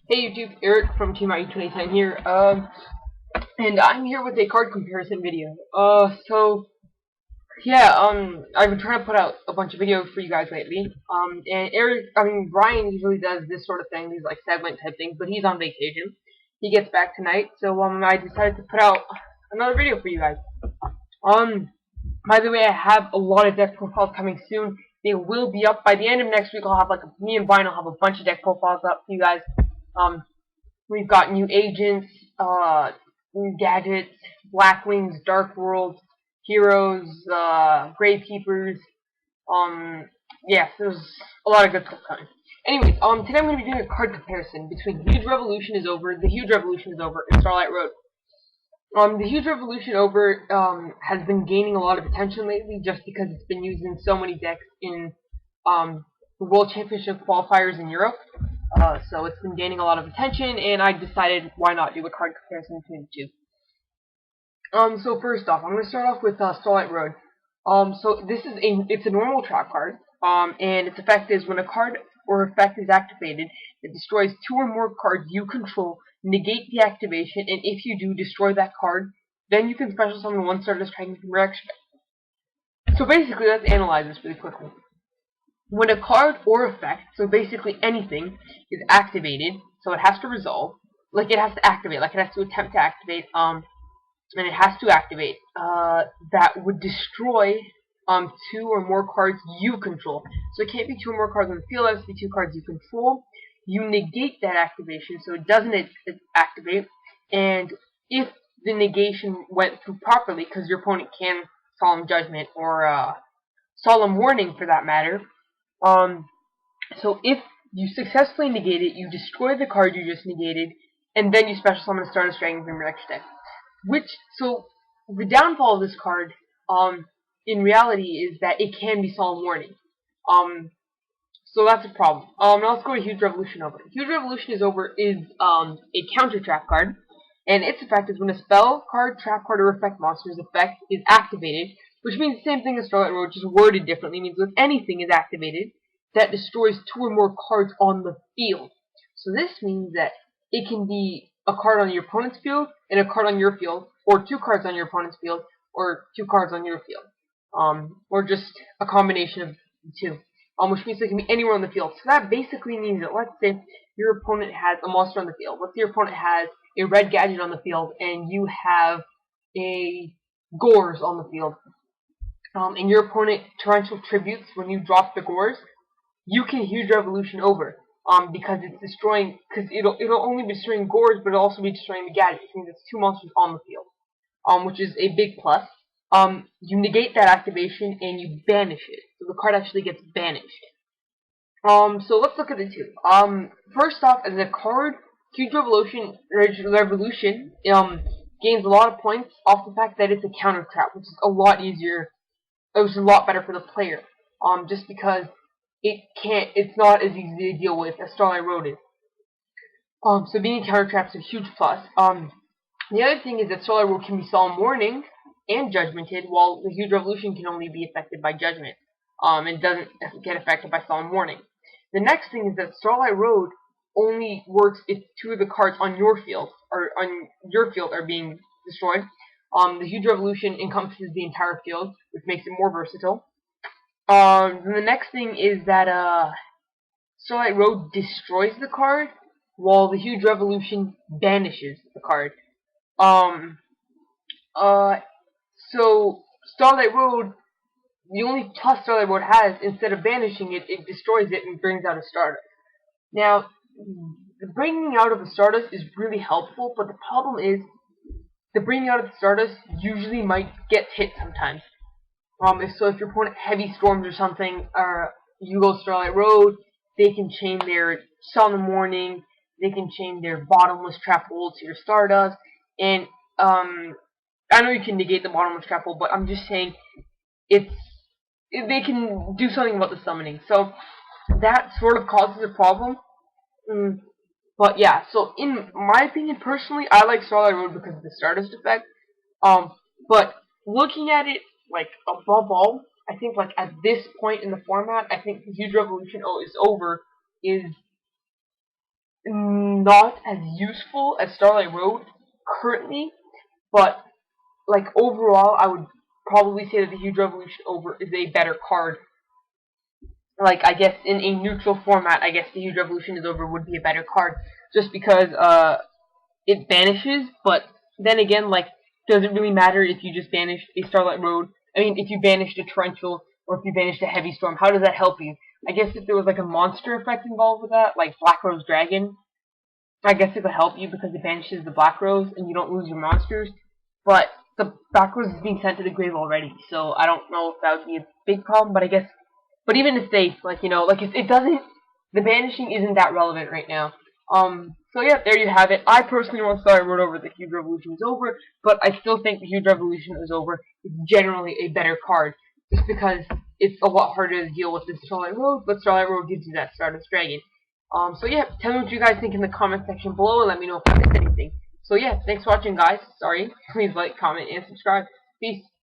Hey YouTube, Eric from THRIO 2010 here, and I'm here with a card comparison video. I've been trying to put out a bunch of videos for you guys lately. Brian usually does this sort of thing, these like segment type things, but he's on vacation. He gets back tonight, so I decided to put out another video for you guys. By the way, I have a lot of deck profiles coming soon. They will be up by the end of next week. I'll have me and Brian will have a bunch of deck profiles up for you guys. We've got new agents, new gadgets, Blackwings, Dark World, heroes, Gravekeepers. There's a lot of good stuff coming. Anyways, today I'm going to be doing a card comparison between The Huge Revolution is Over, and Starlight Road. The Huge Revolution Over has been gaining a lot of attention lately just because it's been used in so many decks in the World Championship qualifiers in Europe. So it's been gaining a lot of attention, and I decided why not do a card comparison between the two. So first off, I'm going to start off with Starlight Road. So it's a normal trap card, and its effect is when a card or effect is activated, it destroys 2 or more cards you control, negate the activation, and if you do, destroy that card. Then you can special summon 1 Stardust Dragon from your extra. So basically, let's analyze this really quickly. When a card or effect, so basically anything, is activated, so it has to resolve, like it has to activate, like it has to attempt to activate, and it has to activate, that would destroy 2 or more cards you control. So it can't be 2 or more cards on the field, it has to be 2 cards you control. You negate that activation, so it doesn't activate, and if the negation went through properly, because your opponent can Solemn Judgment, or Solemn Warning for that matter, so if you successfully negate it, you destroy the card you just negated, and then you special summon a Stardust Dragon from your extra deck. So the downfall of this card, in reality, is that it can be Solemn Warning. So that's a problem. Now let's go to Huge Revolution Over. Huge Revolution is Over is a counter trap card, and its effect is when a spell card, trap card, or effect monster's effect is activated, which means the same thing as Starlight Road, just worded differently. It means if anything is activated that destroys 2 or more cards on the field. So this means that it can be a card on your opponent's field and a card on your field, or 2 cards on your opponent's field, or 2 cards on your field, or just a combination of the 2. Which means it can be anywhere on the field. So that basically means that, let's say your opponent has a monster on the field. Let's say your opponent has a red gadget on the field, and you have a Gores on the field. And your opponent torrential tributes when you drop the Gores. You can Huge Revolution Over, because it's destroying, because it'll only be destroying Gores, but it'll also be destroying the gadget, which means it's 2 monsters on the field, which is a big plus. You negate that activation and you banish it, so the card actually gets banished. So let's look at the 2. First off, as a card, Huge Revolution gains a lot of points off the fact that it's a counter trap, which is a lot easier. It was a lot better for the player, just because it's not as easy to deal with as Starlight Road is. So being a counter trap is a huge plus. The other thing is that Starlight Road can be Solemn Warning and Judgmented, while the Huge Revolution can only be affected by Judgment. It doesn't get affected by Solemn Warning. The next thing is that Starlight Road only works if 2 of the cards on your field are being destroyed. The Huge Revolution encompasses the entire field, which makes it more versatile. Then the next thing is that Starlight Road destroys the card, while the Huge Revolution banishes the card. So Starlight Road, the only plus Starlight Road has, instead of banishing it, it destroys it and brings out a Stardust. Now, the bringing out of a Stardust is really helpful, but the problem is the bringing out of the Stardust usually might get hit sometimes. If your opponent heavy storms or something, you go Starlight Road, they can chain their Solemn Warning, they can chain their Bottomless Trap Hole to your Stardust, and I know you can negate the Bottomless Trap Hole, but I'm just saying they can do something about the summoning. So that sort of causes a problem. But yeah, so in my opinion, personally, I like Starlight Road because of the Stardust effect. But looking at it, like, above all, I think, like, at this point in the format, I think the Huge Revolution is Over is not as useful as Starlight Road currently, but like overall, I would probably say that the Huge Revolution Over is a better card. Like, I guess in a neutral format, I guess the Huge Revolution is Over would be a better card, just because it banishes. But then again, like, does it really matter if you just banished a Starlight Road? I mean, if you banished a Torrential or if you banished a Heavy Storm, how does that help you? I guess if there was like a monster effect involved with that, like Black Rose Dragon, I guess it could help you because it banishes the Black Rose and you don't lose your monsters. But the Black Rose is being sent to the grave already, so I don't know if that would be a big problem. But I guess, but even if they, like, like it doesn't, the banishing isn't that relevant right now. So yeah, there you have it. I personally want Starlight Road Over, the Huge Revolution is Over, but I still think the Huge Revolution is Over is generally a better card, just because it's a lot harder to deal with than Starlight Road, but Starlight Road gives you that Stardust Dragon. So yeah, tell me what you guys think in the comment section below, and let me know if I missed anything. So yeah, thanks for watching, guys. Sorry. Please like, comment, and subscribe. Peace.